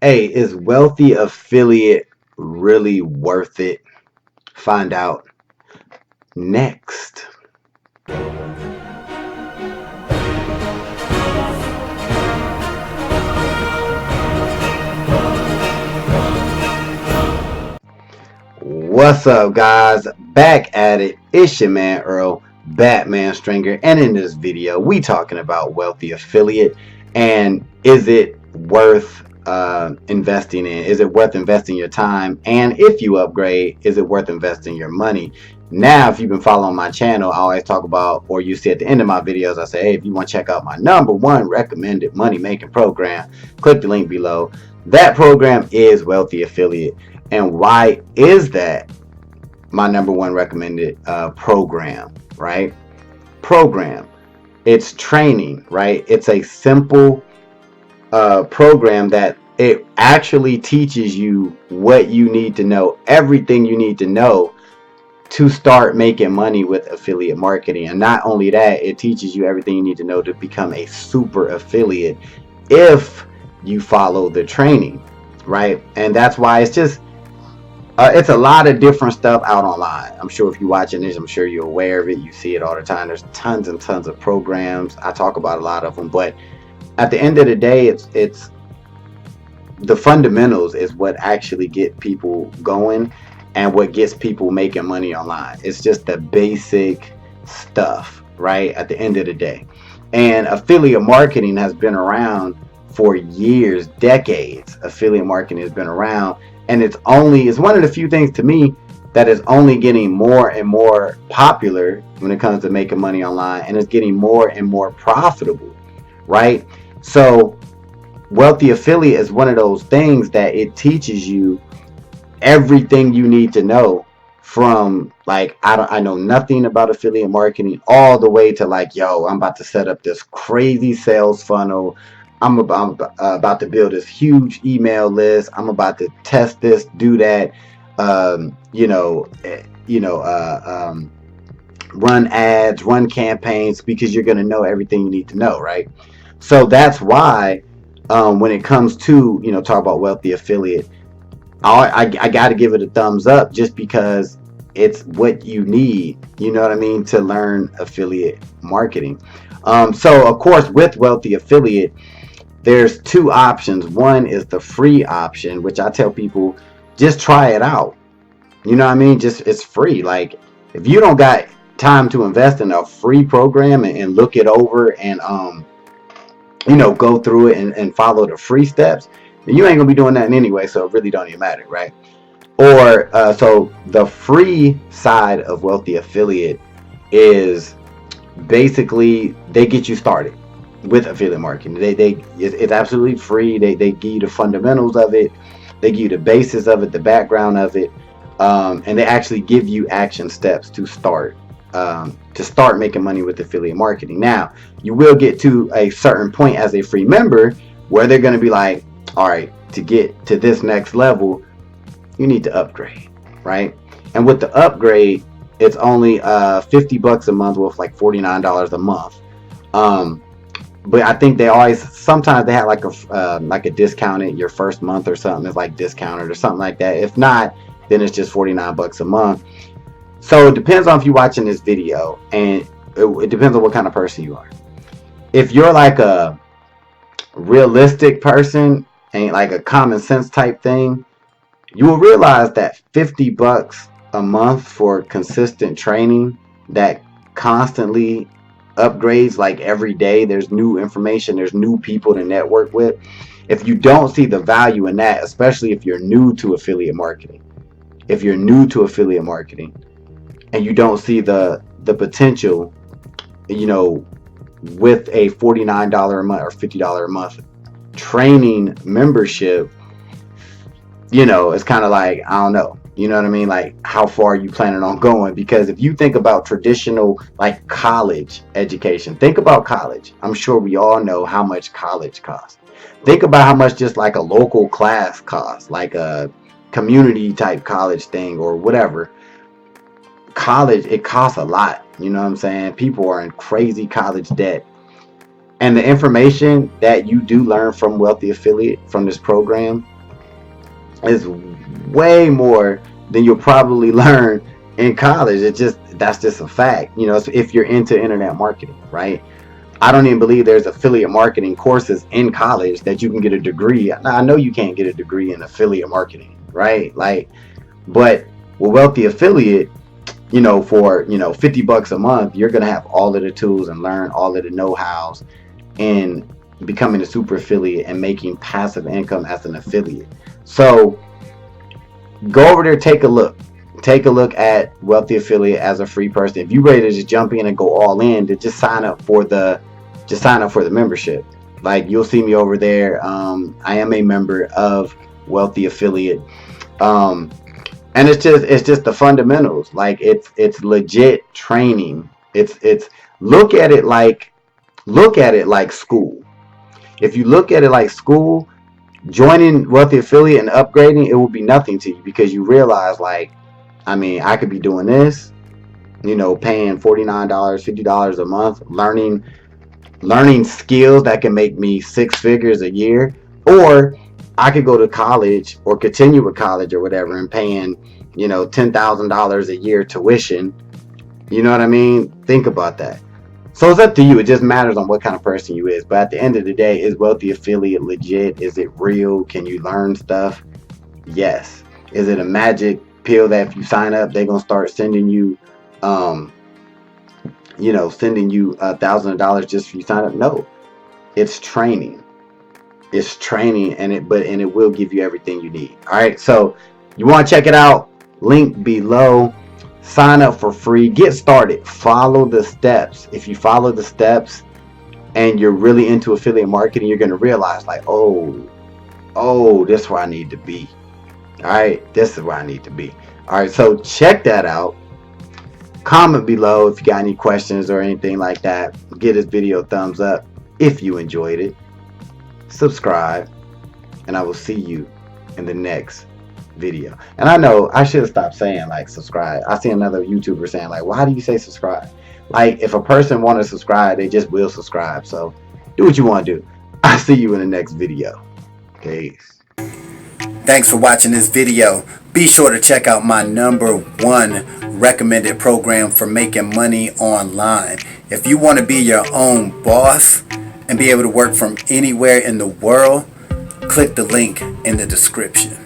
Hey, is Wealthy Affiliate really worth it? Find out next. What's up, guys? Back at it. It's your man Earl, Batman Stringer, and in this video, we talking about Wealthy Affiliate and is it worth investing in? Is it worth investing your time? And if you upgrade, is it worth investing your money? Now, if you've been following my channel, I always talk about, or you see at the end of my videos, I say, hey, if you want to check out my #1 recommended money making program, click the link below. That program is Wealthy Affiliate. And why is that my #1 recommended program, right? Program. It's training, right? It's a simple program that it actually teaches you what you need to know, everything you need to know to start making money with affiliate marketing. And not only that, it teaches you everything you need to know to become a super affiliate if you follow the training, right? And that's why it's a lot of different stuff out online. I'm sure if you're watching this, I'm sure you're aware of it. You see it all the time. There's tons and tons of programs. I talk about a lot of them, but at the end of the day, it's the fundamentals is what actually get people going and what gets people making money online. It's just the basic stuff, right? At the end of the day. And affiliate marketing has been around for years, decades. Affiliate marketing has been around, and it's one of the few things to me that is only getting more and more popular when it comes to making money online, and it's getting more and more profitable, right? So Wealthy Affiliate is one of those things that it teaches you everything you need to know, from like I know nothing about affiliate marketing all the way to like, yo, I'm about to set up this crazy sales funnel. I'm about to build this huge email list. I'm about to test this, do that, run ads, run campaigns, because you're going to know everything you need to know, right? So that's why when it comes to, talk about Wealthy Affiliate, I got to give it a thumbs up just because it's what you need, you know what I mean, to learn affiliate marketing. So, of course, with Wealthy Affiliate, there's two options. One is the free option, which I tell people just try it out. You know what I mean? Just it's free. Like, if you don't got time to invest in a free program and look it over and go through it and follow the free steps, then you ain't gonna be doing that anyway. So it really don't even matter, right? Or so the free side of Wealthy Affiliate is basically they get you started with affiliate marketing. It's absolutely free. They give you the fundamentals of it. They give you the basis of it, the background of it, and they actually give you action steps to start making money with affiliate marketing. Now, you will get to a certain point as a free member where they're going to be like, all right, to get to this next level, you need to upgrade, right? And with the upgrade, it's only $50 a month, with like $49 a month. Um, but I think they always sometimes they have like a discounted your first month or something is like discounted or something like that. If not, then it's just $49 a month. So it depends on if you're watching this video, and it depends on what kind of person you are. If you're like a realistic person and like a common sense type thing, you will realize that $50 a month for consistent training that constantly upgrades, like every day there's new information, there's new people to network with. If you don't see the value in that, especially if you're new to affiliate marketing, if you're new to affiliate marketing and you don't see the potential, you know, with a $49 a month or $50 a month training membership, it's kind of like, I don't know. You know what I mean? Like, how far are you planning on going? Because if you think about traditional, like college education, think about college. I'm sure we all know how much college costs. Think about how much just like a local class costs, like a community type college thing or whatever. College, it costs a lot. You know what I'm saying? People are in crazy college debt. And the information that you do learn from Wealthy Affiliate from this program is way more than you'll probably learn in college. That's just a fact. If you're into internet marketing, right? I don't even believe there's affiliate marketing courses in college that you can get a degree. Now, I know you can't get a degree in affiliate marketing, right? Like, but with Wealthy Affiliate, for $50 a month, you're gonna have all of the tools and learn all of the know-hows in becoming a super affiliate and making passive income as an affiliate. So go over there, take a look at Wealthy Affiliate as a free person. If you're ready to just jump in and go all in, then just sign up for the membership. Like, you'll see me over there. I am a member of Wealthy Affiliate. um, and it's just the fundamentals. Like, it's legit training. It's look at it like school. If you look at it like school, joining Wealthy Affiliate and upgrading, it will be nothing to you, because you realize, like, I mean, I could be doing this, paying $49, $50 a month, learning skills that can make me six figures a year, or I could go to college or continue with college or whatever and paying, $10,000 a year tuition. You know what I mean? Think about that. So it's up to you. It just matters on what kind of person you is. But at the end of the day, is Wealthy Affiliate legit? Is it real? Can you learn stuff? Yes. Is it a magic pill that if you sign up, they're gonna start sending you, um, sending you $1,000 just for you sign up? No. It's training. It's training, and it will give you everything you need. All right. So you want to check it out? Link below. Sign up for free. Get started. Follow the steps. If you follow the steps and you're really into affiliate marketing, you're gonna realize, like, this is where I need to be. All right, this is where I need to be. All right, so check that out. Comment below if you got any questions or anything like that. Give this video a thumbs up if you enjoyed it. Subscribe, and I will see you in the next video. And I know I should have stopped saying, like, subscribe. I see another YouTuber saying, like, why do you say subscribe? Like, if a person want to subscribe, they just will subscribe. So do what you want to do. I'll see you in the next video. Peace. Thanks for watching this video. Be sure to check out my #1 recommended program for making money online. If you want to be your own boss and be able to work from anywhere in the world, click the link in the description.